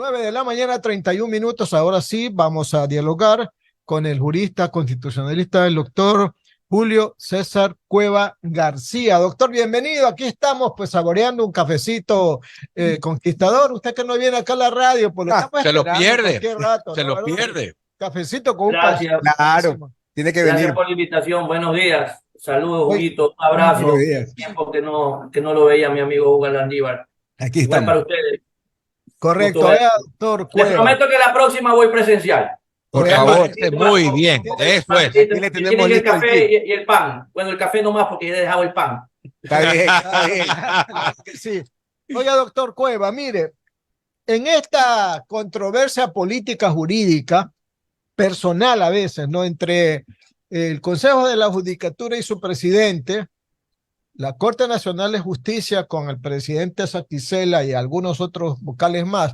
9 de la mañana, 31 minutos. Ahora sí, vamos a dialogar con el jurista constitucionalista, el doctor Julio César Cueva García. Doctor, bienvenido. Aquí estamos, pues, saboreando un cafecito conquistador. Usted que no viene acá a la radio, pues lo estamos se lo esperando pierde, cualquier rato, se ¿no? lo pierde. Cafecito con un Gracias, pancito. Tiene que gracias venir. por la invitación. Buenos días. Saludos, Oye, Huguito. Un Buenos abrazo. días. Tiempo que no lo veía mi amigo Hugo Landívar. Aquí Igual estamos. para ustedes. Correcto, Gusto ver. doctor Les Cueva. prometo que la próxima voy presencial. Por Oiga, favor, Cafecito, muy bien. Eso es. Aquí le Y tenemos tienen el listo el café kit. y el pan. Bueno, el café nomás porque ya he dejado el pan. Está bien, está bien. Claro que sí. Oiga, doctor Cueva, mire, en esta controversia política jurídica, personal a veces, ¿no? Entre el Consejo de la Judicatura y su presidente, la Corte Nacional de Justicia con el presidente Saquicela y algunos otros vocales más,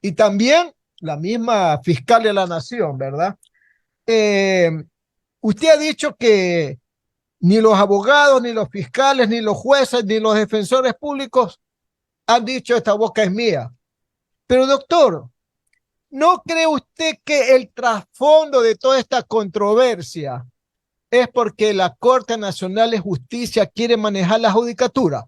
y también la misma fiscal de la Nación, ¿verdad? Eh, Usted ha dicho que ni los abogados, ni los fiscales, ni los jueces, ni los defensores públicos han dicho esta boca es mía. Pero doctor, ¿no cree usted que el trasfondo de toda esta controversia es porque la Corte Nacional de Justicia quiere manejar la judicatura?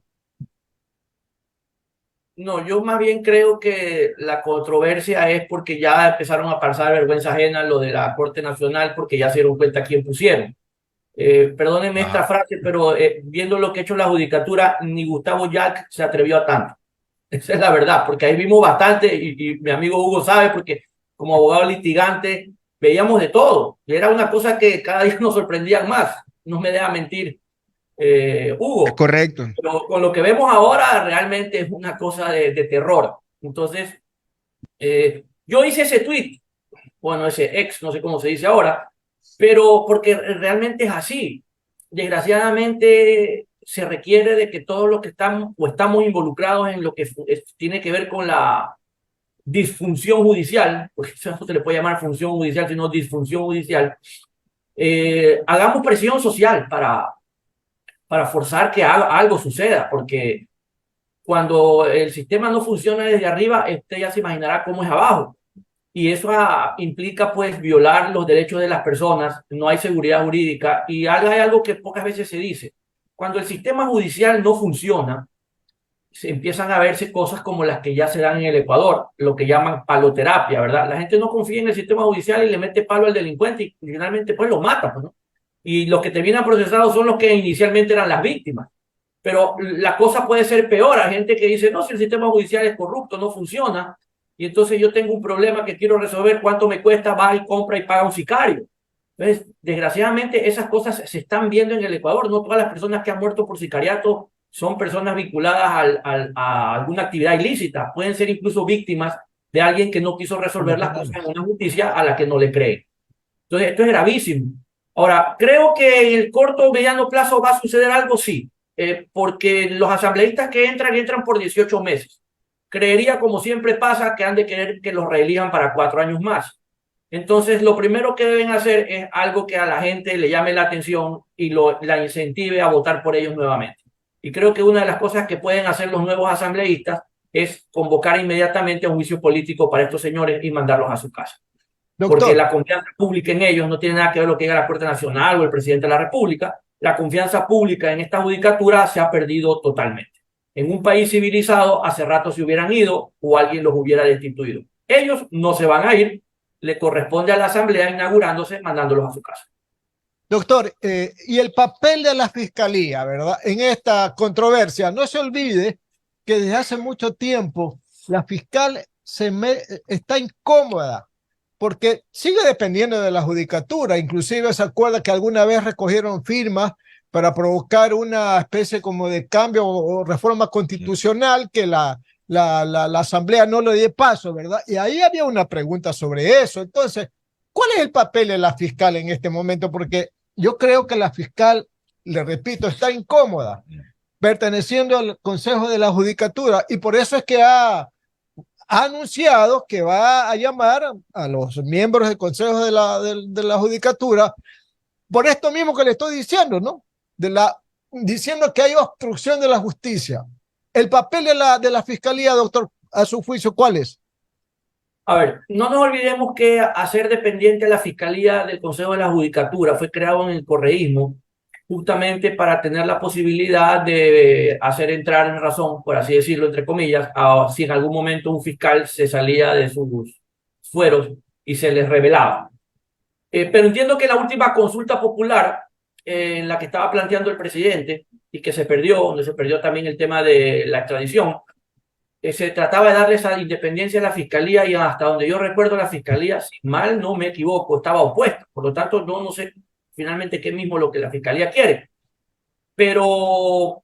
No, yo más bien creo que la controversia es porque ya empezaron a pasar vergüenza ajena lo de la Corte Nacional porque ya se dieron cuenta quién pusieron. Perdónenme esta frase, pero viendo lo que ha hecho la judicatura, ni Gustavo Yac se atrevió a tanto. Esa es la verdad, porque ahí vimos bastante, y mi amigo Hugo sabe, porque como abogado litigante veíamos de todo, y era una cosa que cada día nos sorprendían más, no me deja mentir Hugo. Correcto. Pero con lo que vemos ahora realmente es una cosa de terror. Entonces, yo hice ese tweet, bueno, ese ex, no sé cómo se dice ahora, pero porque realmente es así. Desgraciadamente se requiere de que todos los que estamos o estamos involucrados en lo que tiene que ver con la disfunción judicial, porque eso no se le puede llamar función judicial, sino disfunción judicial, hagamos presión social para forzar que algo suceda, porque cuando el sistema no funciona desde arriba, usted ya se imaginará cómo es abajo. Y eso implica pues violar los derechos de las personas, no hay seguridad jurídica y hay algo que pocas veces se dice. Cuando el sistema judicial no funciona, se empiezan a verse cosas como las que ya se dan en el Ecuador, lo que llaman paloterapia, ¿verdad? La gente no confía en el sistema judicial y le mete palo al delincuente y finalmente pues lo mata, pues, ¿no? Y los que terminan procesados son los que inicialmente eran las víctimas. Pero la cosa puede ser peor. Hay gente que dice, no, si el sistema judicial es corrupto, no funciona, y entonces yo tengo un problema que quiero resolver, ¿cuánto me cuesta? Va y compra y paga un sicario. Entonces, desgraciadamente, esas cosas se están viendo en el Ecuador. No todas las personas que han muerto por sicariato son personas vinculadas a alguna actividad ilícita. Pueden ser incluso víctimas de alguien que no quiso resolver las cosas en una justicia a la que no le cree. Entonces, esto es gravísimo. Ahora, creo que en el corto o mediano plazo va a suceder algo, sí, porque los asambleístas que entran por 18 meses. Creería, como siempre pasa, que han de querer que los reelijan para 4 años más. Entonces, lo primero que deben hacer es algo que a la gente le llame la atención y la incentive a votar por ellos nuevamente. Y creo que una de las cosas que pueden hacer los nuevos asambleístas es convocar inmediatamente a un juicio político para estos señores y mandarlos a su casa. Doctor. Porque la confianza pública en ellos no tiene nada que ver con lo que diga la Corte Nacional o el presidente de la República. La confianza pública en esta judicatura se ha perdido totalmente. En un país civilizado, hace rato se hubieran ido o alguien los hubiera destituido. Ellos no se van a ir, le corresponde a la Asamblea inaugurándose, mandándolos a su casa. Doctor, y el papel de la Fiscalía, ¿verdad? En esta controversia, no se olvide que desde hace mucho tiempo la fiscal está incómoda porque sigue dependiendo de la judicatura. Inclusive se acuerda que alguna vez recogieron firmas para provocar una especie como de cambio o reforma constitucional que la Asamblea no le dio paso, ¿verdad? Y ahí había una pregunta sobre eso. Entonces, ¿cuál es el papel de la fiscal en este momento? Porque yo creo que la fiscal, le repito, está incómoda, perteneciendo al Consejo de la Judicatura, y por eso es que ha anunciado que va a llamar a los miembros del Consejo de la Judicatura por esto mismo que le estoy diciendo, ¿no? Diciendo que hay obstrucción de la justicia. El papel de la Fiscalía, doctor, a su juicio, ¿cuál es? A ver, no nos olvidemos que hacer dependiente a la Fiscalía del Consejo de la Judicatura fue creado en el correísmo justamente para tener la posibilidad de hacer entrar en razón, por así decirlo, entre comillas, si en algún momento un fiscal se salía de sus fueros y se les revelaba. Pero entiendo que la última consulta popular en la que estaba planteando el presidente y que se perdió, donde se perdió también el tema de la extradición, se trataba de darle esa independencia a la fiscalía y hasta donde yo recuerdo la fiscalía, si mal no me equivoco, estaba opuesta. Por lo tanto, no sé finalmente qué mismo lo que la fiscalía quiere. Pero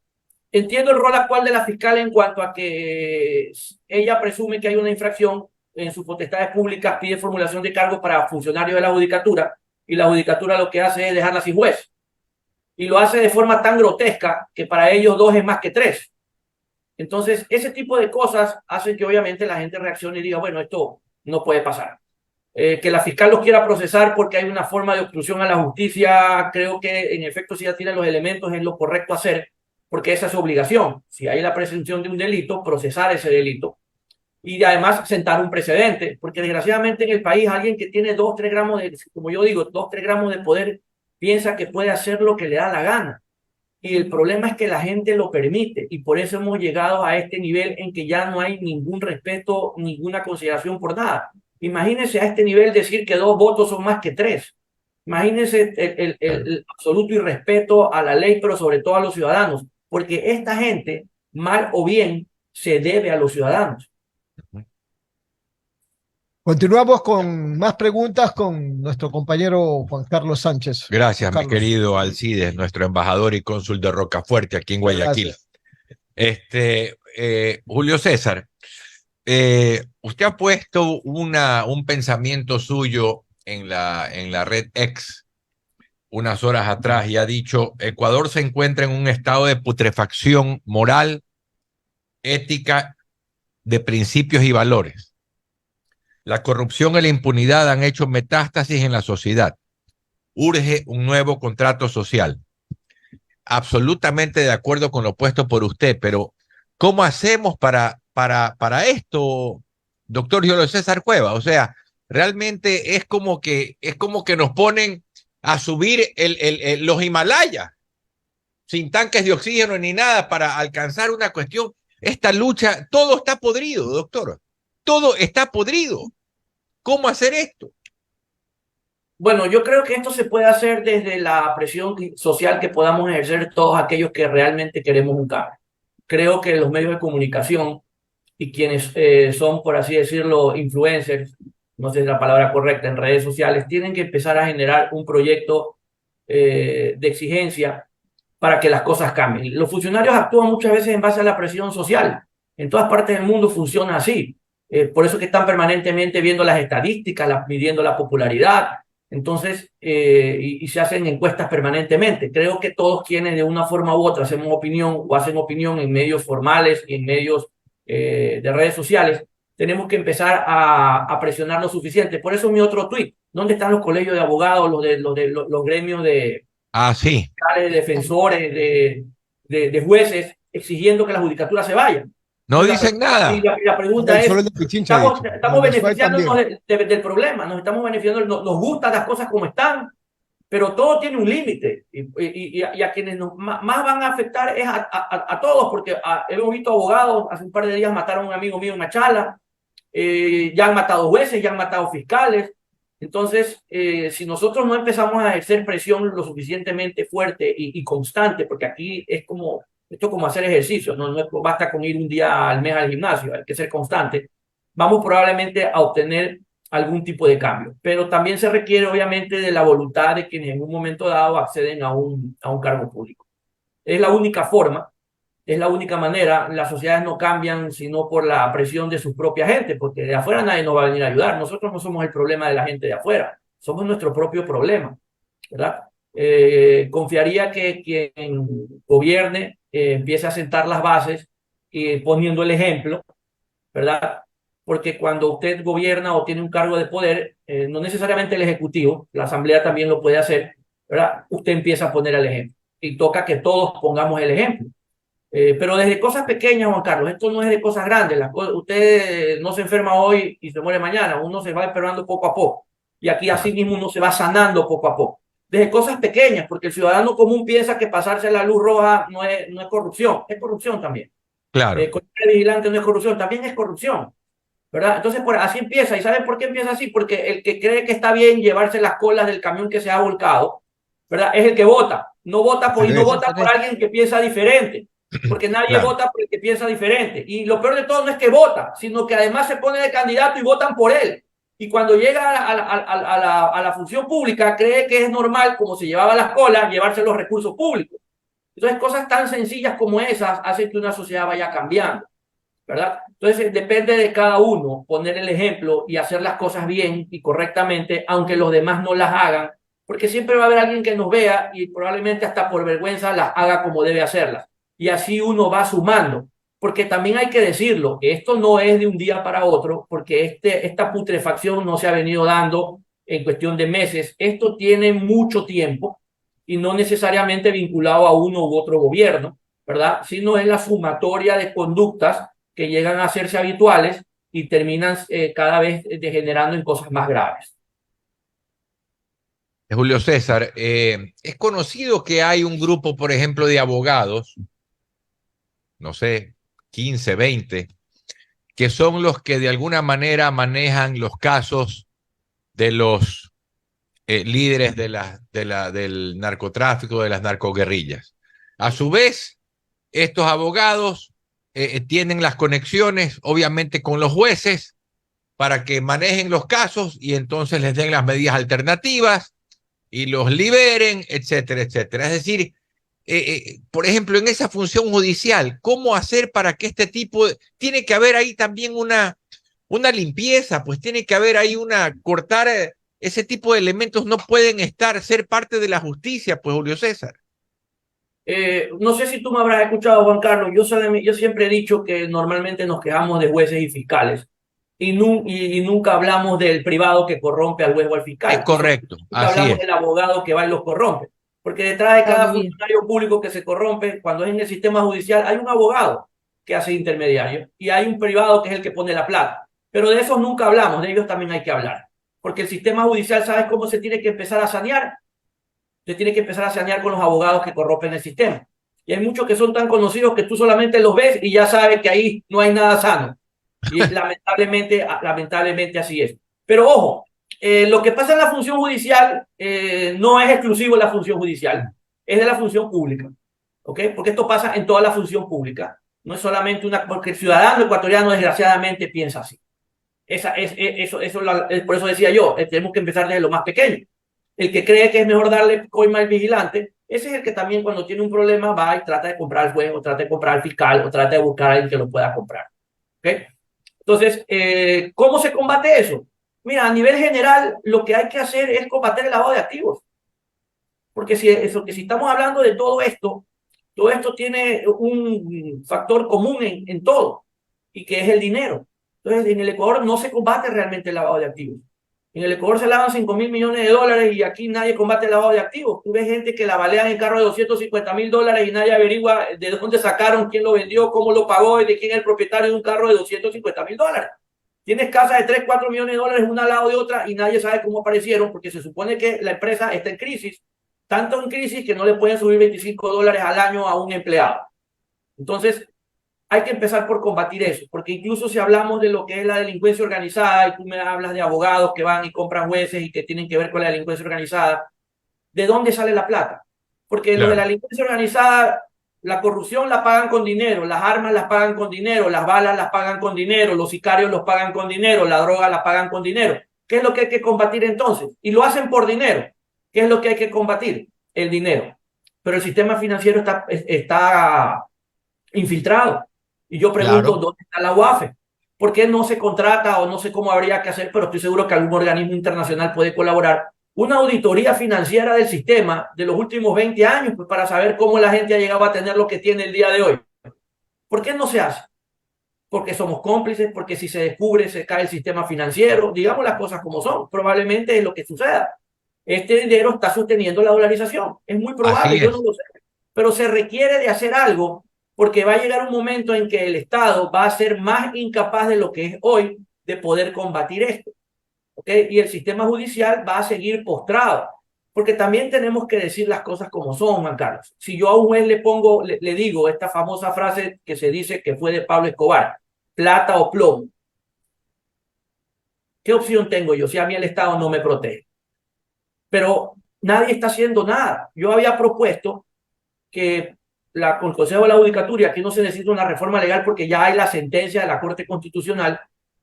entiendo el rol actual de la fiscal en cuanto a que ella presume que hay una infracción en sus potestades públicas, pide formulación de cargos para funcionarios de la judicatura y la judicatura lo que hace es dejarla sin juez. Y lo hace de forma tan grotesca que para ellos dos es más que tres. Entonces, ese tipo de cosas hacen que obviamente la gente reaccione y diga, bueno, esto no puede pasar. Que la fiscal los quiera procesar porque hay una forma de obstrucción a la justicia, creo que en efecto si ya tiene los elementos es lo correcto hacer, porque esa es su obligación. Si hay la presunción de un delito, procesar ese delito. Y además sentar un precedente, porque desgraciadamente en el país alguien que tiene 2, 3 gramos de, como yo digo, 2, 3 gramos de poder, piensa que puede hacer lo que le da la gana. Y el problema es que la gente lo permite y por eso hemos llegado a este nivel en que ya no hay ningún respeto, ninguna consideración por nada. Imagínense a este nivel decir que 2 votos son más que 3. Imagínense el absoluto irrespeto a la ley, pero sobre todo a los ciudadanos, porque esta gente, mal o bien, se debe a los ciudadanos. Continuamos con más preguntas con nuestro compañero Juan Carlos Sánchez. Gracias, Juan mi Carlos. querido Alcides, nuestro embajador y cónsul de Rocafuerte aquí en Guayaquil. Julio César, usted ha puesto un pensamiento suyo en la red X unas horas atrás y ha dicho: Ecuador se encuentra en un estado de putrefacción moral, ética, de principios y valores. La corrupción y la impunidad han hecho metástasis en la sociedad. Urge un nuevo contrato social. Absolutamente de acuerdo con lo puesto por usted, pero ¿cómo hacemos para esto, doctor Julio César Cueva? O sea, realmente es como que nos ponen a subir los Himalayas sin tanques de oxígeno ni nada para alcanzar una cuestión. Esta lucha, todo está podrido, doctor. Todo está podrido. ¿Cómo hacer esto? Bueno, yo creo que esto se puede hacer desde la presión social que podamos ejercer todos aquellos que realmente queremos un cambio. Creo que los medios de comunicación y quienes son, por así decirlo, influencers, no sé si es la palabra correcta, en redes sociales, tienen que empezar a generar un proyecto de exigencia para que las cosas cambien. Los funcionarios actúan muchas veces en base a la presión social. En todas partes del mundo funciona así. Por eso que están permanentemente viendo las estadísticas, midiendo la popularidad. Entonces, y se hacen encuestas permanentemente. Creo que todos quienes de una forma u otra hacemos opinión o hacen opinión en medios formales y en medios de redes sociales, tenemos que empezar a presionar lo suficiente. Por eso mi otro tuit, ¿dónde están los colegios de abogados, los gremios de Sí. defensores, de jueces, exigiendo que la judicatura se vaya? No dicen nada. Y la pregunta es, Solo el de Pichincha, estamos beneficiándonos del problema, nos estamos beneficiando, nos gustan las cosas como están, pero todo tiene un límite y a quienes más van a afectar es a todos, porque hemos visto abogados, hace un par de días mataron a un amigo mío en Machala, ya han matado jueces, ya han matado fiscales. Entonces, si nosotros no empezamos a ejercer presión lo suficientemente fuerte y constante, porque aquí es como, esto es como hacer ejercicio, no basta con ir un día al mes al gimnasio, hay que ser constante, vamos probablemente a obtener algún tipo de cambio. Pero también se requiere obviamente de la voluntad de quienes en un momento dado acceden a un cargo público. Es la única forma, es la única manera. Las sociedades no cambian sino por la presión de su propia gente, porque de afuera nadie nos va a venir a ayudar. Nosotros no somos el problema de la gente de afuera, somos nuestro propio problema, ¿verdad? Confiaría que quien gobierne empiece a sentar las bases poniendo el ejemplo, ¿verdad? Porque cuando usted gobierna o tiene un cargo de poder, no necesariamente el Ejecutivo, la Asamblea también lo puede hacer, ¿verdad? Usted empieza a poner el ejemplo y toca que todos pongamos el ejemplo. Pero desde cosas pequeñas, Juan Carlos, esto no es de cosas grandes. Usted no se enferma hoy y se muere mañana, uno se va enfermando poco a poco. Y aquí así mismo uno se va sanando poco a poco. Desde cosas pequeñas, porque el ciudadano común piensa que pasarse la luz roja no es corrupción, es corrupción también. Claro, El vigilante no es corrupción, también es corrupción, ¿verdad? Entonces, así empieza. ¿Y saben por qué empieza así? Porque el que cree que está bien llevarse las colas del camión que se ha volcado, ¿verdad? Es el que vota. No vota por, y no vota por alguien que piensa diferente, porque nadie claro. vota por el que piensa diferente. Y lo peor de todo no es que vota, sino que además se pone de candidato y votan por él. Y cuando llega a la función pública, cree que es normal, como se llevaba las colas, llevarse los recursos públicos. Entonces, cosas tan sencillas como esas hacen que una sociedad vaya cambiando, ¿verdad? Entonces, depende de cada uno poner el ejemplo y hacer las cosas bien y correctamente, aunque los demás no las hagan, porque siempre va a haber alguien que nos vea y probablemente hasta por vergüenza las haga como debe hacerlas. Y así uno va sumando, porque también hay que decirlo, esto no es de un día para otro, porque esta putrefacción no se ha venido dando en cuestión de meses, esto tiene mucho tiempo y no necesariamente vinculado a uno u otro gobierno, ¿verdad? Sino es la sumatoria de conductas que llegan a hacerse habituales y terminan cada vez degenerando en cosas más graves. Julio César, es conocido que hay un grupo, por ejemplo, de abogados, no sé, 15, 20, que son los que de alguna manera manejan los casos de los líderes del narcotráfico, de las narcoguerrillas. A su vez, estos abogados tienen las conexiones, obviamente, con los jueces para que manejen los casos y entonces les den las medidas alternativas y los liberen, etcétera, etcétera. Es decir, por ejemplo, en esa función judicial, ¿cómo hacer para que este tipo tiene que haber ahí también una limpieza, pues tiene que haber ahí cortar ese tipo de elementos, no pueden ser parte de la justicia, pues Julio César? No sé si tú me habrás escuchado, Juan Carlos, yo siempre he dicho que normalmente nos quejamos de jueces y fiscales y nunca hablamos del privado que corrompe al juez o al Es fiscal. correcto, Nunca así hablamos es. del abogado que va y los corrompe. Porque detrás de cada También. funcionario público que se corrompe, cuando es en el sistema judicial, hay un abogado que hace intermediario y hay un privado que es el que pone la plata. Pero de esos nunca hablamos, de ellos también hay que hablar. Porque el sistema judicial, ¿sabes cómo se tiene que empezar a sanear? Se tiene que empezar a sanear con los abogados que corrompen el sistema. Y hay muchos que son tan conocidos que tú solamente los ves y ya sabes que ahí no hay nada sano. Y lamentablemente así es. Pero ojo, lo que pasa en la función judicial no es exclusivo de la función judicial, es de la función pública. ¿Ok? Porque esto pasa en toda la función pública. No es solamente porque el ciudadano ecuatoriano desgraciadamente piensa así. Por eso decía yo, tenemos que empezar desde lo más pequeño. El que cree que es mejor darle coima al vigilante, ese es el que también cuando tiene un problema va y trata de comprar al juez, o trata de comprar al fiscal, o trata de buscar a alguien que lo pueda comprar. ¿Okay? Entonces, ¿cómo se combate eso? Mira, a nivel general, lo que hay que hacer es combater el lavado de activos. Porque si estamos hablando de todo esto tiene un factor común en todo, y que es el dinero. Entonces, en el Ecuador no se combate realmente el lavado de activos. En el Ecuador se lavan 5.000 millones de dólares y aquí nadie combate el lavado de activos. Tú ves gente que la balean en carro de 250.000 dólares y nadie averigua de dónde sacaron, quién lo vendió, cómo lo pagó y de quién es el propietario de un carro de 250.000 dólares. Tienes casas de 3, 4 millones de dólares una al lado de otra y nadie sabe cómo aparecieron porque se supone que la empresa está en crisis, tanto en crisis que no le pueden subir 25 dólares al año a un empleado. Entonces, hay que empezar por combatir eso, porque incluso si hablamos de lo que es la delincuencia organizada y tú me hablas de abogados que van y compran jueces y que tienen que ver con la delincuencia organizada, ¿de dónde sale la plata? Porque lo de la delincuencia organizada, la corrupción la pagan con dinero, las armas las pagan con dinero, las balas las pagan con dinero, los sicarios los pagan con dinero, la droga la pagan con dinero. ¿Qué es lo que hay que combatir entonces? Y lo hacen por dinero. ¿Qué es lo que hay que combatir? El dinero. Pero el sistema financiero está infiltrado. Y yo pregunto, Claro. ¿dónde está la UAFE? ¿Por qué no se contrata o no sé cómo habría que hacer, pero estoy seguro que algún organismo internacional puede colaborar? Una auditoría financiera del sistema de los últimos 20 años, pues para saber cómo la gente ha llegado a tener lo que tiene el día de hoy. ¿Por qué no se hace? Porque somos cómplices, porque si se descubre se cae el sistema financiero, digamos las cosas como son, probablemente es lo que suceda. Este dinero está sosteniendo la dolarización, es muy probable, Así yo no es. lo sé, pero se requiere de hacer algo porque va a llegar un momento en que el Estado va a ser más incapaz de lo que es hoy de poder combatir esto. ¿Okay? Y el sistema judicial va a seguir postrado, porque también tenemos que decir las cosas como son, Juan Carlos. Si yo a un juez le digo esta famosa frase que se dice que fue de Pablo Escobar, plata o plomo, ¿qué opción tengo yo si a mí el Estado no me protege? Pero nadie está haciendo nada. Yo había propuesto que el Consejo de la Judicatura, aquí no se necesita una reforma legal porque ya hay la sentencia de la Corte Constitucional,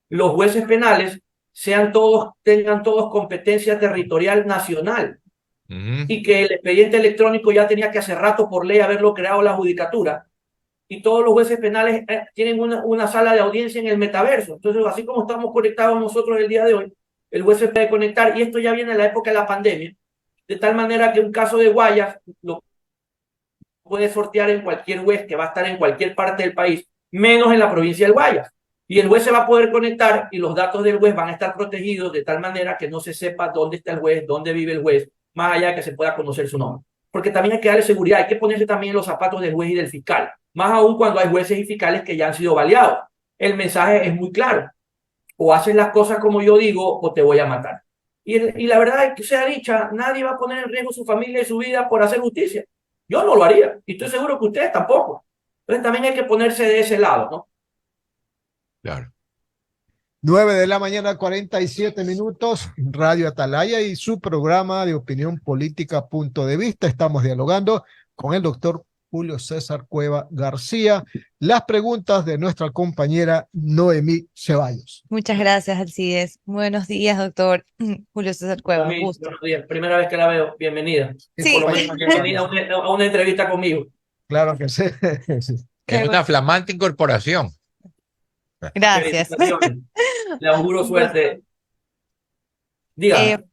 los jueces penales tengan todos competencia territorial nacional y que el expediente electrónico ya tenía que hace rato por ley haberlo creado la Judicatura y todos los jueces penales tienen una sala de audiencia en el metaverso. Entonces, así como estamos conectados nosotros el día de hoy, el juez se puede conectar y esto ya viene en la época de la pandemia, de tal manera que un caso de Guayas lo puede sortear en cualquier juez que va a estar en cualquier parte del país, menos en la provincia del Guayas. Y el juez se va a poder conectar y los datos del juez van a estar protegidos de tal manera que no se sepa dónde está el juez, dónde vive el juez, más allá de que se pueda conocer su nombre. Porque también hay que darle seguridad, hay que ponerse también en los zapatos del juez y del fiscal, más aún cuando hay jueces y fiscales que ya han sido baleados. El mensaje es muy claro: o haces las cosas como yo digo o te voy a matar. Y la verdad es que sea dicha, nadie va a poner en riesgo su familia y su vida por hacer justicia. Yo no lo haría y estoy seguro que ustedes tampoco. Entonces también hay que ponerse de ese lado, ¿no? Claro. 9 de la mañana, 47 minutos, Radio Atalaya y su programa de opinión política Punto de Vista. Estamos dialogando con el doctor Julio César Cueva García. Las preguntas de nuestra compañera Noemí Ceballos. Muchas gracias, Alcides. Buenos días, doctor Julio César Cueva. Un gusto. Buenos días. Primera vez que la veo. Bienvenida. Sí. Por lo menos bienvenida a una entrevista conmigo. Claro que sí. Es una flamante incorporación. Gracias. Le auguro suerte. Dígame.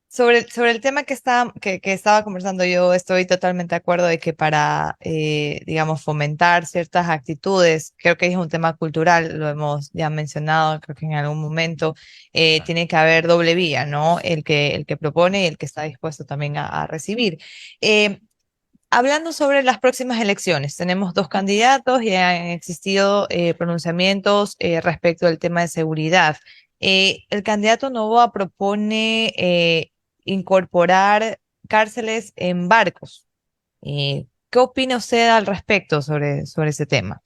Sobre el tema que estaba conversando, yo estoy totalmente de acuerdo de que para, digamos, fomentar ciertas actitudes, creo que es un tema cultural, lo hemos ya mencionado, creo que en algún momento, tiene que haber doble vía, ¿no? El que propone y el que está dispuesto también a recibir. Hablando sobre las próximas elecciones, tenemos dos candidatos y han existido pronunciamientos respecto al tema de seguridad. El candidato Noboa propone incorporar cárceles en barcos. ¿Qué opina usted al respecto sobre ese tema?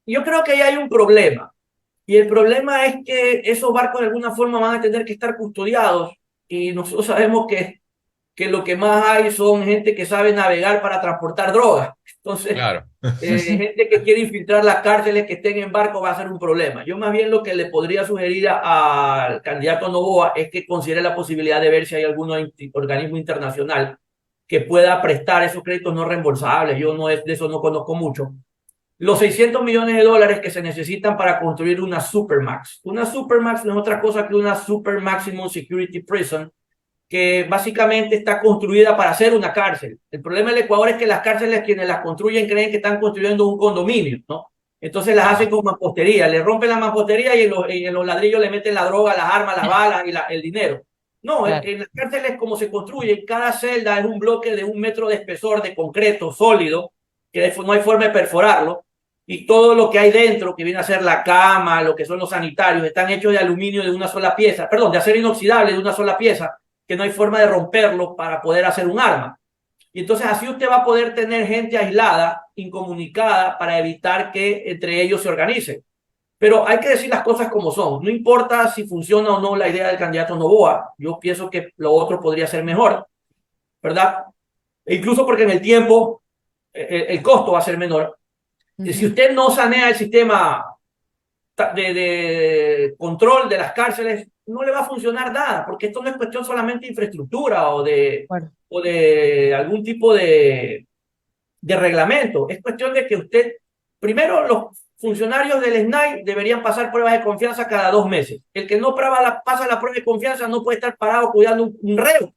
Yo creo que ahí hay un problema. Y el problema es que esos barcos de alguna forma van a tener que estar custodiados. Y nosotros sabemos que lo que más hay son gente que sabe navegar para transportar drogas. Entonces, Claro. Gente que quiere infiltrar las cárceles que estén en barco va a ser un problema. Yo más bien lo que le podría sugerir al candidato Noboa es que considere la posibilidad de ver si hay algún organismo internacional que pueda prestar esos créditos no reembolsables. Yo de eso no conozco mucho. Los 600 millones de dólares que se necesitan para construir una Supermax. Una Supermax no es otra cosa que una Super Maximum Security Prison, que básicamente está construida para ser una cárcel. El problema del Ecuador es que las cárceles, quienes las construyen, creen que están construyendo un condominio, ¿no? Entonces las hacen con mampostería, le rompen la mampostería y en los ladrillos le meten la droga, las armas, las balas y el dinero. No, Claro. en las cárceles como se construyen, cada celda es un bloque de 1 metro de espesor de concreto sólido, que no hay forma de perforarlo, y todo lo que hay dentro, que viene a ser la cama, lo que son los sanitarios, están hechos de aluminio de una sola pieza, perdón, de acero inoxidable de una sola pieza, que no hay forma de romperlo para poder hacer un arma. Y entonces así usted va a poder tener gente aislada, incomunicada, para evitar que entre ellos se organicen. Pero hay que decir las cosas como son. No importa si funciona o no la idea del candidato Noboa. Yo pienso que lo otro podría ser mejor, ¿verdad? E incluso porque en el tiempo el costo va a ser menor. Y si usted no sanea el sistema de control de las cárceles, no le va a funcionar nada, porque esto no es cuestión solamente de infraestructura o de algún tipo de reglamento. Es cuestión de que usted, primero, los funcionarios del SNAI deberían pasar pruebas de confianza cada 2 meses. El que no pasa la prueba de confianza no puede estar parado cuidando un reo.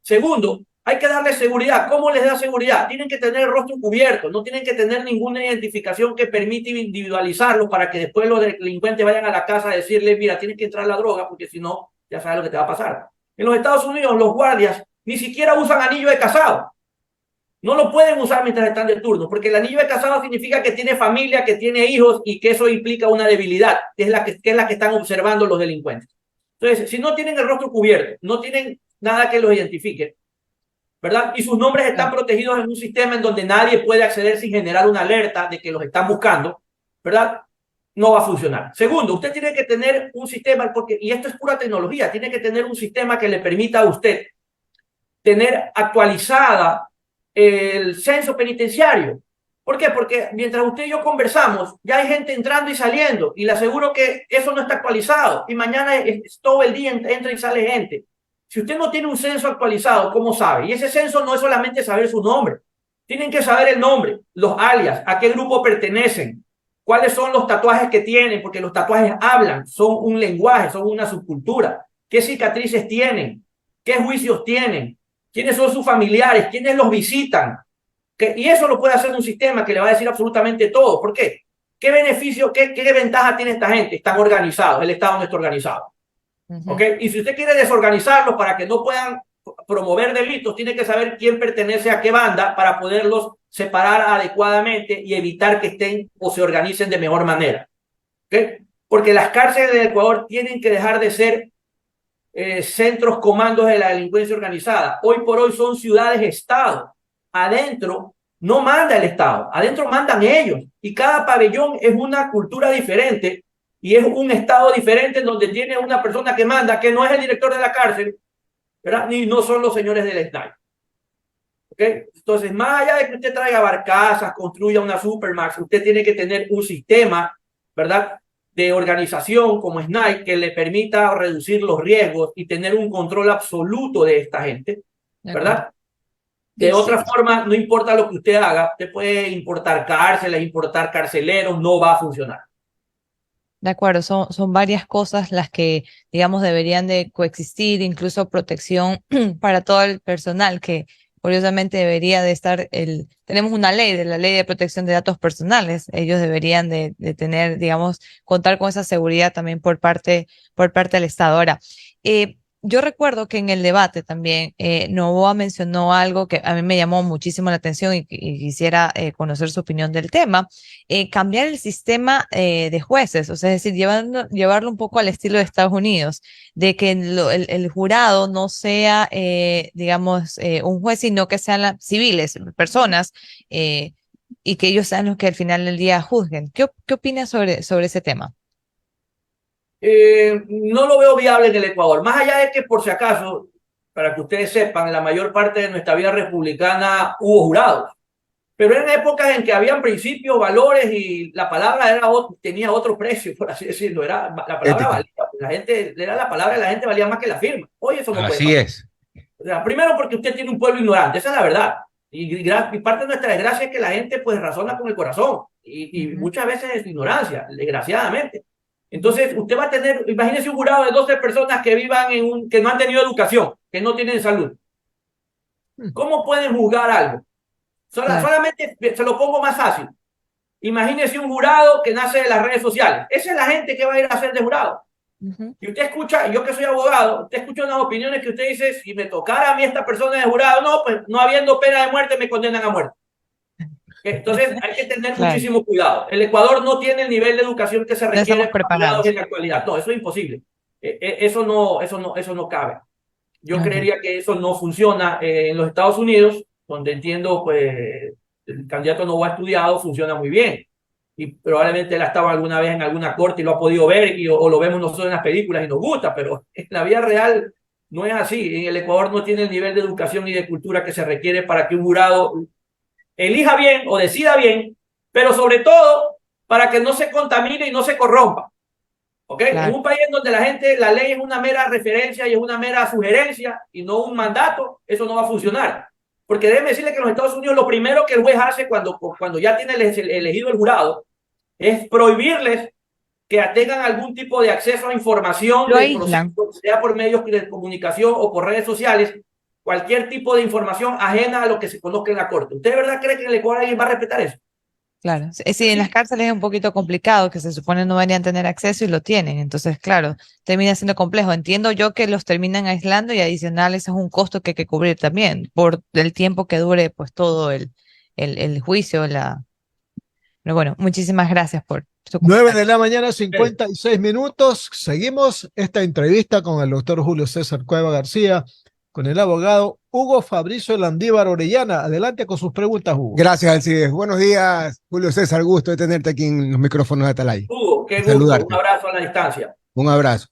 Segundo, hay que darle seguridad. ¿Cómo les da seguridad? Tienen que tener el rostro cubierto, no tienen que tener ninguna identificación que permite individualizarlo para que después los delincuentes vayan a la casa a decirle, mira, tienes que entrar la droga porque si no, ya sabes lo que te va a pasar. En los Estados Unidos, los guardias ni siquiera usan anillo de casado. No lo pueden usar mientras están de turno, porque el anillo de casado significa que tiene familia, que tiene hijos y que eso implica una debilidad, que es la que están observando los delincuentes. Entonces, si no tienen el rostro cubierto, no tienen nada que los identifique, ¿verdad? Y sus nombres están protegidos en un sistema en donde nadie puede acceder sin generar una alerta de que los están buscando, ¿verdad? No va a funcionar. Segundo, usted tiene que tener un sistema, y esto es pura tecnología, tiene que tener un sistema que le permita a usted tener actualizada el censo penitenciario. ¿Por qué? Porque mientras usted y yo conversamos, ya hay gente entrando y saliendo, y le aseguro que eso no está actualizado, y mañana todo el día entra y sale gente. Si usted no tiene un censo actualizado, ¿cómo sabe? Y ese censo no es solamente saber su nombre, tienen que saber el nombre, los alias, a qué grupo pertenecen, cuáles son los tatuajes que tienen, porque los tatuajes hablan, son un lenguaje, son una subcultura, qué cicatrices tienen, qué juicios tienen, quiénes son sus familiares, quiénes los visitan. Y eso lo puede hacer un sistema que le va a decir absolutamente todo. ¿Por qué? ¿Qué beneficio, qué ventaja tiene esta gente? Están organizados, el Estado no está organizado. ¿Ok? Y si usted quiere desorganizarlos para que no puedan promover delitos, tiene que saber quién pertenece a qué banda para poderlos separar adecuadamente y evitar que estén o se organicen de mejor manera. ¿Ok? Porque las cárceles de Ecuador tienen que dejar de ser centros comandos de la delincuencia organizada. Hoy por hoy son ciudades-estado. Adentro no manda el Estado, adentro mandan ellos. Y cada pabellón es una cultura diferente y es un estado diferente en donde tiene una persona que manda, que no es el director de la cárcel, ¿verdad? Ni no son los señores del SNAI. ¿Okay? Entonces, más allá de que usted traiga barcazas, construya una Supermax, usted tiene que tener un sistema, ¿verdad?, de organización como SNAI que le permita reducir los riesgos y tener un control absoluto de esta gente, ¿verdad? De otra forma, no importa lo que usted haga, usted puede importar cárceles, importar carceleros, no va a funcionar. De acuerdo, son varias cosas las que, digamos, deberían de coexistir, incluso protección para todo el personal, que curiosamente debería de estar, tenemos una ley, de la ley de protección de datos personales, ellos deberían de tener, digamos, contar con esa seguridad también por parte del Estado. Ahora, yo recuerdo que en el debate también Novoa mencionó algo que a mí me llamó muchísimo la atención y quisiera conocer su opinión del tema, cambiar el sistema de jueces, o sea, es decir, llevarlo un poco al estilo de Estados Unidos, de que el jurado no sea, digamos, un juez, sino que sean civiles, personas, y que ellos sean los que al final del día juzguen. ¿Qué opinas sobre ese tema? No lo veo viable en el Ecuador. Más allá de que, por si acaso, para que ustedes sepan, en la mayor parte de nuestra vida republicana hubo jurados. Pero eran épocas en que habían principios, valores y la palabra tenía otro precio, por así decirlo. La palabra valía. La gente, era la palabra de la gente valía más que la firma. Hoy eso no puede Así pasar. es. O sea, primero porque usted tiene un pueblo ignorante, esa es la verdad. Y parte de nuestra desgracia es que la gente pues razona con el corazón y muchas veces es ignorancia, desgraciadamente. Entonces, usted va a tener, imagínese un jurado de 12 personas que vivan que no han tenido educación, que no tienen salud. ¿Cómo pueden juzgar algo? Solamente se lo pongo más fácil. Imagínese un jurado que nace de las redes sociales. Esa es la gente que va a ir a ser de jurado. Y usted escucha, yo que soy abogado, usted escucha unas opiniones que usted dice, si me tocara a mí esta persona de jurado, no, pues no habiendo pena de muerte me condenan a muerte. Entonces hay que tener muchísimo cuidado. El Ecuador no tiene el nivel de educación que se requiere para jurados en la actualidad. No, eso es imposible. Eso no cabe. Yo creería que eso no funciona en los Estados Unidos, donde entiendo, pues, el candidato no ha estudiado, funciona muy bien. Y probablemente él ha estado alguna vez en alguna corte y lo ha podido ver, o lo vemos nosotros en las películas y nos gusta, pero en la vida real no es así. En el Ecuador no tiene el nivel de educación y de cultura que se requiere para que un jurado elija bien o decida bien, pero sobre todo para que no se contamine y no se corrompa. ¿Ok? Claro. En un país donde la ley es una mera referencia y es una mera sugerencia y no un mandato, eso no va a funcionar. Porque déjeme decirle que en los Estados Unidos lo primero que el juez hace cuando ya tiene elegido el jurado es prohibirles que tengan algún tipo de acceso a información del proceso, sea por medios de comunicación o por redes sociales, cualquier tipo de información ajena a lo que se conozca en la corte. ¿Usted de verdad cree que en el Ecuador alguien va a respetar eso? Claro. Sí, en las cárceles es un poquito complicado, que se supone no deberían tener acceso y lo tienen. Entonces, claro, termina siendo complejo. Entiendo yo que los terminan aislando y adicional ese es un costo que hay que cubrir también por el tiempo que dure pues todo el juicio. Pero bueno, muchísimas gracias por su 9 de comentario. la mañana, 56 minutos. Seguimos esta entrevista con el doctor Julio César Cueva García, con el abogado Hugo Fabricio Landívar Orellana. Adelante con sus preguntas, Hugo. Gracias, Alcides. Buenos días, Julio César. Gusto de tenerte aquí en los micrófonos de Atalaya. Hugo, qué gusto, Saludarte. un abrazo a la distancia. Un abrazo.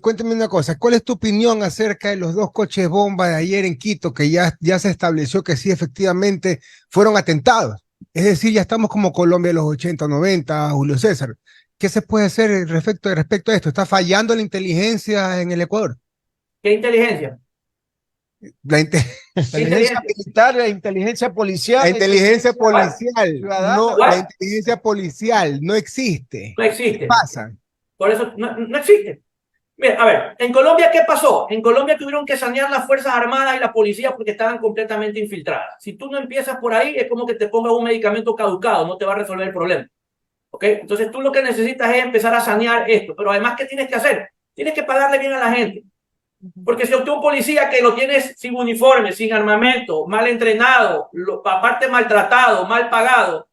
Cuéntame una cosa, ¿cuál es tu opinión acerca de los 2 coches bomba de ayer en Quito, que ya se estableció que sí, efectivamente, fueron atentados? Es decir, ya estamos como Colombia de los 80, 90, Julio César. ¿Qué se puede hacer respecto a esto? ¿Está fallando la inteligencia en el Ecuador? ¿Qué inteligencia? La, inte- Inteligencia militar, la inteligencia policial. la inteligencia policial, ciudadana. no, ¿What? la inteligencia policial no existe. No ¿Qué existe. pasa? Por eso no existe. Mira, a ver, en Colombia, ¿qué pasó? En Colombia tuvieron que sanear las Fuerzas Armadas y la policía porque estaban completamente infiltradas. Si tú no empiezas por ahí, es como que te pongas un medicamento caducado, no te va a resolver el problema. ¿Ok? Entonces tú lo que necesitas es empezar a sanear esto. Pero además, ¿qué tienes que hacer? Tienes que pagarle bien a la gente. Porque si usted un policía que lo tienes sin uniforme, sin armamento, mal entrenado, aparte maltratado, mal pagado,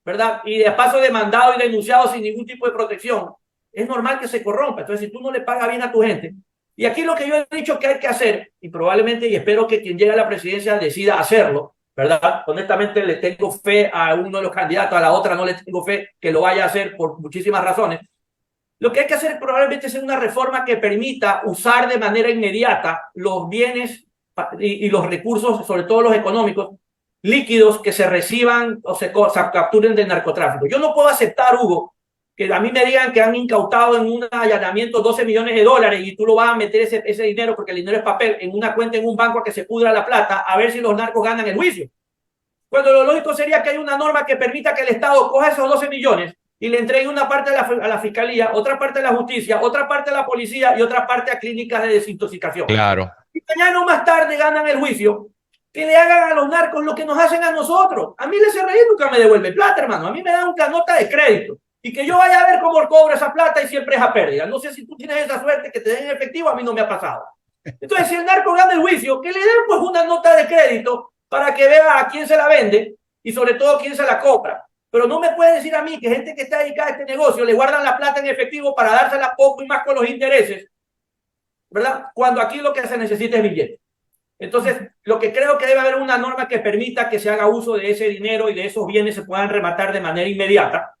¿verdad? Y de paso demandado y denunciado sin ningún tipo de protección, es normal que se corrompa. Entonces, si tú no le pagas bien a tu gente, y aquí lo que yo he dicho que hay que hacer, y probablemente, y espero que quien llegue a la presidencia decida hacerlo, ¿verdad? Honestamente, le tengo fe a uno de los candidatos, a la otra no le tengo fe que lo vaya a hacer por muchísimas razones. Lo que hay que hacer probablemente es una reforma que permita usar de manera inmediata los bienes y los recursos, sobre todo los económicos, líquidos que se reciban o se capturen del narcotráfico. Yo no puedo aceptar, Hugo, que a mí me digan que han incautado en un allanamiento 12 millones de dólares y tú lo vas a meter ese dinero, porque el dinero es papel, en una cuenta en un banco a que se pudra la plata, a ver si los narcos ganan el juicio. Cuando lo lógico sería que hay una norma que permita que el Estado coja esos 12 millones y le entregue una parte a la fiscalía, otra parte a la justicia, otra parte a la policía y otra parte a clínicas de desintoxicación. Claro. Y mañana o más tarde ganan el juicio, que le hagan a los narcos lo que nos hacen a nosotros. A mí el SRI nunca me devuelve plata, hermano. A mí me dan una nota de crédito. Y que yo vaya a ver cómo cobro esa plata y siempre es a pérdida. No sé si tú tienes esa suerte que te den efectivo, a mí no me ha pasado. Entonces, si el narco gana el juicio, que le den pues una nota de crédito para que vea a quién se la vende y sobre todo quién se la compra. Pero no me puede decir a mí que gente que está dedicada a este negocio le guardan la plata en efectivo para dársela poco y más con los intereses, ¿verdad? Cuando aquí lo que se necesita es billete. Entonces, lo que creo que debe haber una norma que permita que se haga uso de ese dinero y de esos bienes se puedan rematar de manera inmediata,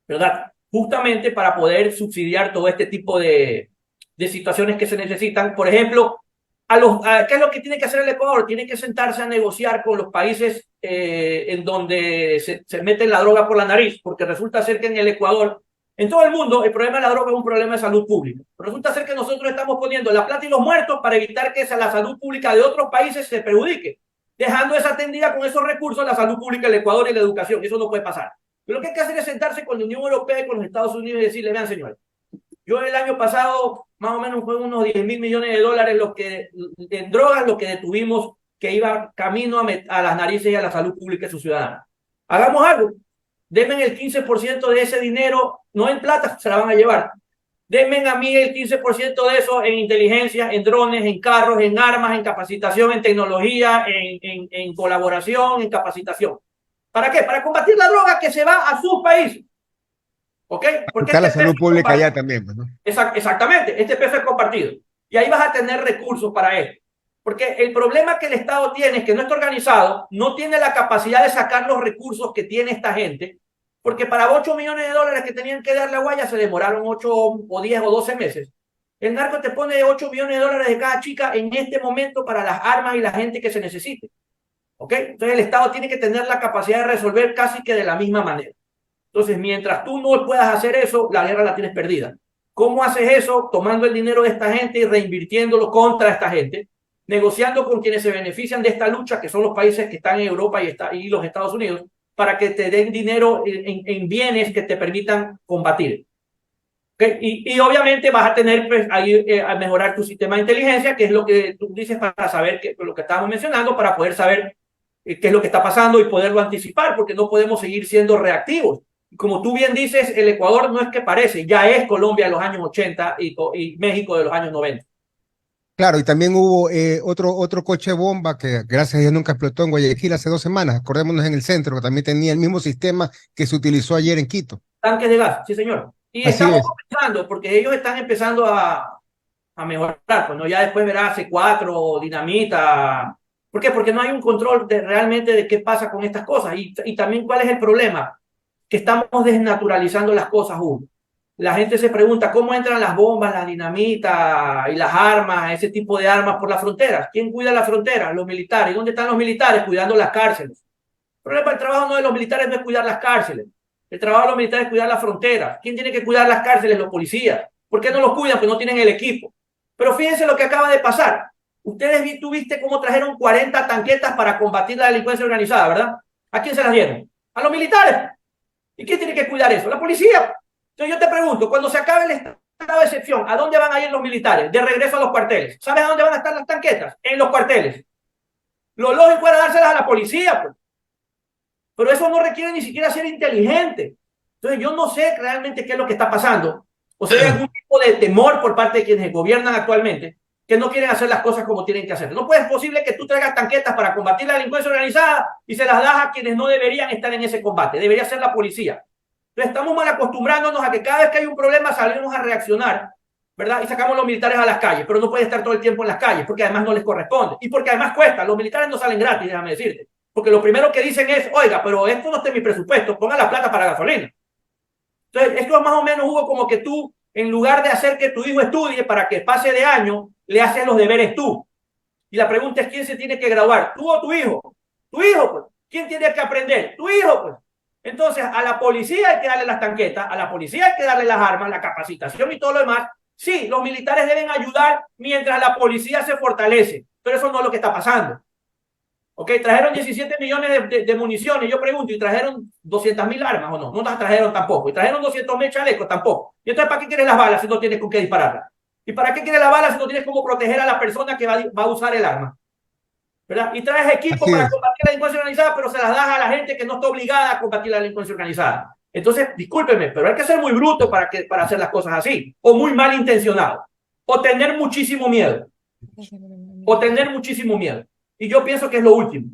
¿verdad? Justamente para poder subsidiar todo este tipo de situaciones que se necesitan. Por ejemplo, ¿qué es lo que tiene que hacer el Ecuador? Tiene que sentarse a negociar con los países en donde se mete la droga por la nariz, porque resulta ser que en el Ecuador, en todo el mundo, el problema de la droga es un problema de salud pública. Resulta ser que nosotros estamos poniendo la plata y los muertos para evitar que la salud pública de otros países se perjudique, dejando desatendida con esos recursos la salud pública del Ecuador y la educación. Eso no puede pasar. Lo que hay que hacer es sentarse con la Unión Europea y con los Estados Unidos y decirle, vean, señores, yo el año pasado más o menos fue unos 10.000 millones de dólares en drogas lo que detuvimos que iba camino a las narices y a la salud pública de sus ciudadanos. Hagamos algo. Denme el 15% de ese dinero, no en plata, se la van a llevar. Denme a mí el 15% de eso en inteligencia, en drones, en carros, en armas, en capacitación, en tecnología, en colaboración, en capacitación. ¿Para qué? Para combatir la droga que se va a sus países. ¿Ok? Porque está la salud pública allá también, ¿no? Exactamente, este PF es compartido. Y ahí vas a tener recursos para esto. Porque el problema que el Estado tiene es que no está organizado, no tiene la capacidad de sacar los recursos que tiene esta gente, porque para 8 millones de dólares que tenían que darle a Guaya se demoraron 8 o 10 o 12 meses. El narco te pone 8 millones de dólares de cada chica en este momento para las armas y la gente que se necesite. ¿Ok? Entonces el Estado tiene que tener la capacidad de resolver casi que de la misma manera. Entonces, mientras tú no puedas hacer eso, la guerra la tienes perdida. ¿Cómo haces eso? Tomando el dinero de esta gente y reinvirtiéndolo contra esta gente, negociando con quienes se benefician de esta lucha, que son los países que están en Europa y los Estados Unidos, para que te den dinero en bienes que te permitan combatir. ¿Okay? Y obviamente vas a tener pues, ahí a mejorar tu sistema de inteligencia, que es lo que tú dices para saber lo que estábamos mencionando, para poder saber qué es lo que está pasando y poderlo anticipar, porque no podemos seguir siendo reactivos. Como tú bien dices, el Ecuador no es que parece, ya es Colombia de los años 80 y México de los años 90. Claro, y también hubo otro coche bomba que gracias a Dios nunca explotó en Guayaquil hace 2 semanas. Acordémonos en el centro, que también tenía el mismo sistema que se utilizó ayer en Quito. Tanques de gas, sí señor. Y Así estamos es. comenzando, porque ellos están empezando a mejorar, pues, ¿no? Ya después verá C4, dinamita. ¿Por qué? Porque no hay un control realmente de qué pasa con estas cosas. Y también cuál es el problema, que estamos desnaturalizando las cosas aún. La gente se pregunta cómo entran las bombas, la dinamita y las armas, ese tipo de armas por las fronteras. ¿Quién cuida las fronteras? Los militares. ¿Y dónde están los militares? Cuidando las cárceles. El problema del trabajo no de los militares no es cuidar las cárceles. El trabajo de los militares es cuidar las fronteras. ¿Quién tiene que cuidar las cárceles? Los policías. ¿Por qué no los cuidan? Porque no tienen el equipo. Pero fíjense lo que acaba de pasar. Ustedes tuviste cómo trajeron 40 tanquetas para combatir la delincuencia organizada, ¿verdad? ¿A quién se las dieron? A los militares. ¿Y quién tiene que cuidar eso? La policía. Entonces yo te pregunto, cuando se acabe el estado de excepción, ¿a dónde van a ir los militares? De regreso a los cuarteles. ¿Sabes a dónde van a estar las tanquetas? En los cuarteles. Lo lógico era dárselas a la policía, pues. Pero eso no requiere ni siquiera ser inteligente. Entonces yo no sé realmente qué es lo que está pasando. O sea, hay algún tipo de temor por parte de quienes gobiernan actualmente que no quieren hacer las cosas como tienen que hacer. No puede ser posible que tú traigas tanquetas para combatir la delincuencia organizada y se las das a quienes no deberían estar en ese combate. Debería ser la policía. Entonces estamos mal acostumbrándonos a que cada vez que hay un problema salimos a reaccionar, ¿verdad? Y sacamos a los militares a las calles, pero no pueden estar todo el tiempo en las calles porque además no les corresponde. Y porque además cuesta. Los militares no salen gratis, déjame decirte. Porque lo primero que dicen es, oiga, pero esto no está en mi presupuesto, ponga la plata para gasolina. Entonces, esto más o menos hubo como que tú, en lugar de hacer que tu hijo estudie para que pase de año, le haces los deberes tú. Y la pregunta es, ¿quién se tiene que graduar? ¿Tú o tu hijo? Tu hijo, pues. ¿Quién tiene que aprender? Tu hijo, pues. Entonces, a la policía hay que darle las tanquetas, a la policía hay que darle las armas, la capacitación y todo lo demás. Sí, los militares deben ayudar mientras la policía se fortalece, pero eso no es lo que está pasando. Ok, trajeron 17 millones de municiones. Yo pregunto, ¿y trajeron 200.000 armas o no? No las trajeron tampoco. ¿Y trajeron 200.000 chalecos? Tampoco. ¿Y entonces para qué quieres las balas si no tienes con qué dispararlas? ¿Y para qué quieres las balas si no tienes cómo proteger a la persona que va a usar el arma? ¿Verdad? Y traes equipo para combatir la delincuencia organizada, pero se las das a la gente que no está obligada a combatir la delincuencia organizada. Entonces, discúlpeme, pero hay que ser muy bruto para hacer las cosas así. O muy malintencionado. O tener muchísimo miedo. O tener muchísimo miedo. Y yo pienso que es lo último.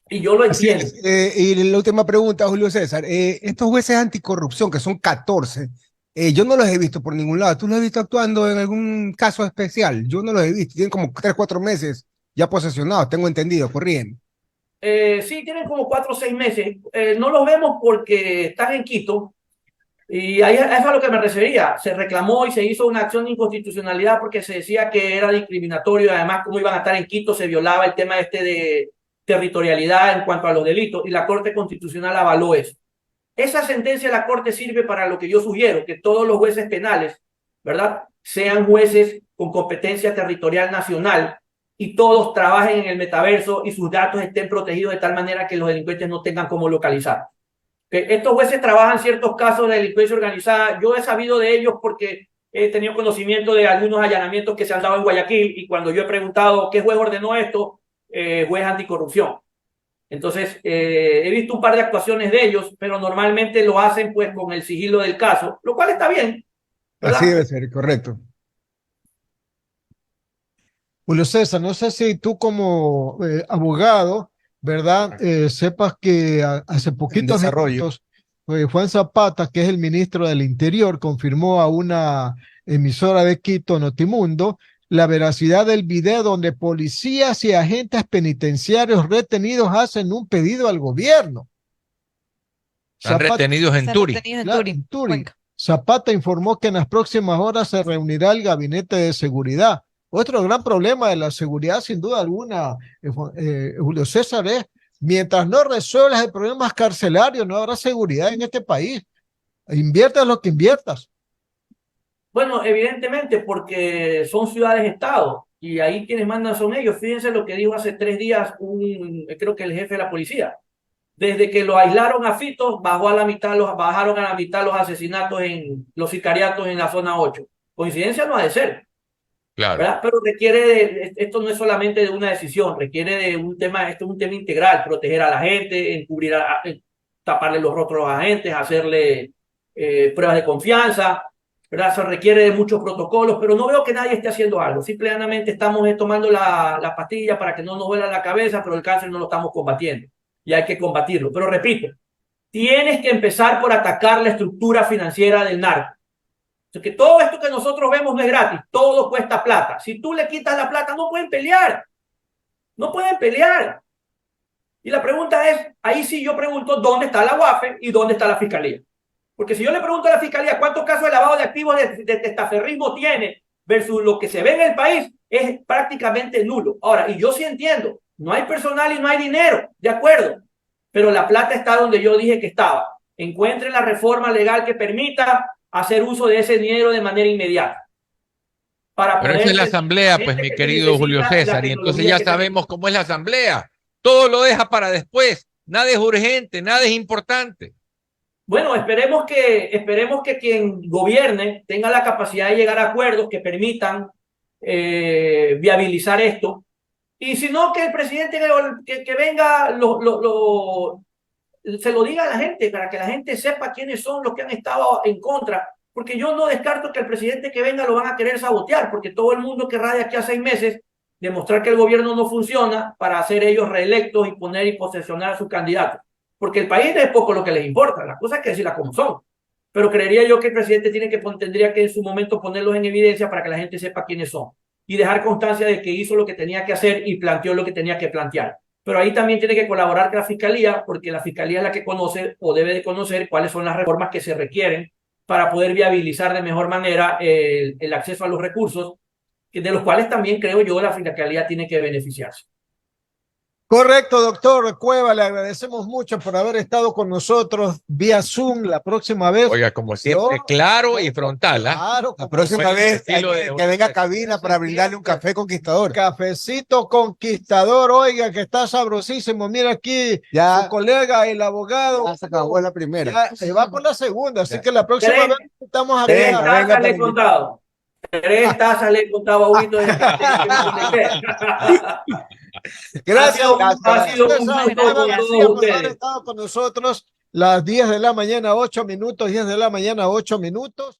Y yo lo entiendo. Y la última pregunta, Julio César. Estos jueces anticorrupción, que son 14, yo no los he visto por ningún lado. ¿Tú los has visto actuando en algún caso especial? Yo no los he visto. Tienen como 3, 4 meses ya posesionados, tengo entendido, corriendo. Sí, tienen como 4 o 6 meses. No los vemos porque están en Quito. Y ahí es a lo que me refería. Se reclamó y se hizo una acción de inconstitucionalidad porque se decía que era discriminatorio. Además, como iban a estar en Quito, se violaba el tema de territorialidad en cuanto a los delitos. Y la Corte Constitucional avaló eso. Esa sentencia de la Corte sirve para lo que yo sugiero, que todos los jueces penales, ¿verdad?, sean jueces con competencia territorial nacional y todos trabajen en el metaverso y sus datos estén protegidos de tal manera que los delincuentes no tengan cómo localizar. Estos jueces trabajan ciertos casos de delincuencia organizada. Yo he sabido de ellos porque he tenido conocimiento de algunos allanamientos que se han dado en Guayaquil y cuando yo he preguntado qué juez ordenó esto, juez anticorrupción. Entonces, he visto un par de actuaciones de ellos, pero normalmente lo hacen pues con el sigilo del caso, lo cual está bien, ¿verdad? Así debe ser, correcto. Julio César, no sé si tú como abogado, ¿verdad? Sepas que hace poquitos minutos Juan Zapata, que es el ministro del Interior, confirmó a una emisora de Quito, Notimundo, la veracidad del video donde policías y agentes penitenciarios retenidos hacen un pedido al gobierno. Están retenidos en Turi. Claro, en Turi. Zapata informó que en las próximas horas se reunirá el gabinete de seguridad. Otro gran problema de la seguridad, sin duda alguna, Julio César, es mientras no resuelvas el problema carcelario, no habrá seguridad en este país. Inviertas lo que inviertas. Bueno, evidentemente, porque son ciudades-estado y ahí quienes mandan son ellos. Fíjense lo que dijo hace 3 días creo que el jefe de la policía. Desde que lo aislaron a Fito, bajaron a la mitad los asesinatos los sicariatos en la zona 8. Coincidencia no ha de ser. Claro. ¿verdad? Pero requiere esto no es solamente de una decisión, requiere de un tema, esto es un tema integral, proteger a la gente, encubrir taparle los rostros a los agentes, hacerle pruebas de confianza, ¿verdad? Se requiere de muchos protocolos, pero no veo que nadie esté haciendo algo. Simplemente estamos tomando la pastilla para que no nos duela la cabeza, pero el cáncer no lo estamos combatiendo y hay que combatirlo. Pero repito, tienes que empezar por atacar la estructura financiera del narco. Que todo esto que nosotros vemos no es gratis, todo cuesta plata. Si tú le quitas la plata, no pueden pelear. No pueden pelear. Y la pregunta es, ahí sí yo pregunto, ¿dónde está la UAFE y dónde está la Fiscalía? Porque si yo le pregunto a la Fiscalía cuántos casos de lavado de activos de testaferrismo tiene versus lo que se ve en el país, es prácticamente nulo. Ahora, y yo sí entiendo, no hay personal y no hay dinero, de acuerdo, pero la plata está donde yo dije que estaba. Encuentren la reforma legal que permita hacer uso de ese dinero de manera inmediata. Pero esa es la asamblea, pues, mi querido Julio César, y entonces ya sabemos cómo es la asamblea. Todo lo deja para después. Nada es urgente, nada es importante. Bueno, esperemos que quien gobierne tenga la capacidad de llegar a acuerdos que permitan viabilizar esto. Y si no, que el presidente que venga se lo diga a la gente, para que la gente sepa quiénes son los que han estado en contra. Porque yo no descarto que el presidente que venga lo van a querer sabotear, porque todo el mundo querrá de aquí a 6 meses demostrar que el gobierno no funciona para hacer ellos reelectos y poner y posesionar a sus candidatos. Porque el país es poco lo que les importa, las cosas hay que decirlas como son. Pero creería yo que el presidente tendría que en su momento ponerlos en evidencia para que la gente sepa quiénes son y dejar constancia de que hizo lo que tenía que hacer y planteó lo que tenía que plantear. Pero ahí también tiene que colaborar con la Fiscalía, porque la Fiscalía es la que conoce o debe de conocer cuáles son las reformas que se requieren para poder viabilizar de mejor manera el acceso a los recursos, de los cuales también creo yo la Fiscalía tiene que beneficiarse. Correcto, doctor Cueva, le agradecemos mucho por haber estado con nosotros vía Zoom la próxima vez. Oiga, como siempre, claro y frontal. Claro, la próxima vez que venga a cabina para brindarle un café conquistador. Cafecito conquistador, oiga, que está sabrosísimo. Mira aquí, ya, su colega, el abogado. Ya se acabó la primera. Ya, se va por la segunda, así que la próxima vez estamos a 3 tazas le he contado. 3 tazas le he contado a Huguito desde que Gracias, ha sido un gusto con todos por haber estado con nosotros. Las 10 de la mañana, 8 minutos, 10 de la mañana, 8 minutos.